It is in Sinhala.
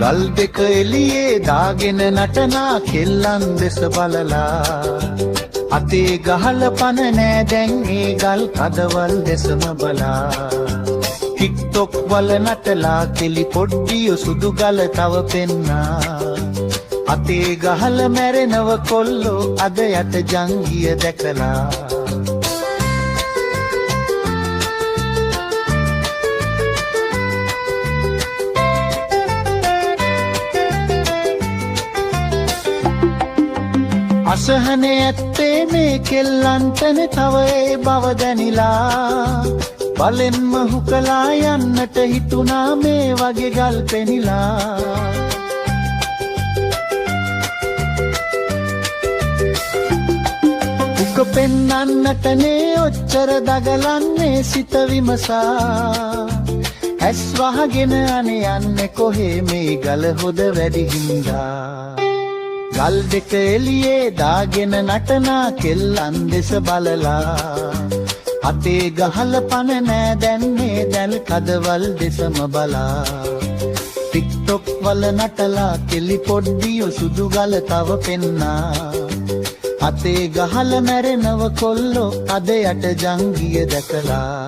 ගල් දෙක එළියේ දාගෙන නටනා කෙල්ලන් දෙස බලලා අතේ ගහල පන නෑ දැන් ඒ ගල් කඩවල් දෙසම බලා ටික්ටොක් වල නටලා කෙලි පොඩ්ඩිය සුදු ගල තව පෙන්නා අතේ ගහල මැරෙනව කොල්ලෝ අද යට ජංගිය දැකලා අසහනේ ඇත්තේ මේ කෙල්ලන්ටන තව ඒ බව දැනිලා බලෙන්ම හුකලා යන්නට හිතුණා මේ වගේ ගල් පෙනිලා හුක පෙන්නන්නටනේ ඔච්චර දගලන්නේ සිත විමසා ඇස් වහගෙන අනේ යන්නේ කොහේ මේ ගල හොද වැඩි හින්දා ගල් දෙක එළියේ දාගෙන නටනා කෙල්ලන් දෙස බලලා අතේ ගහල පන නෑ දැන්නේ දැල් කදවල් දෙසම බලා ටික්ටොක් වල නටලා කෙලි පොඩ්ඩිය සුදු ගල තව පෙන්නා අතේ ගහල මැරෙනව කොල්ලෝ අද යට ජංගිය දැකලා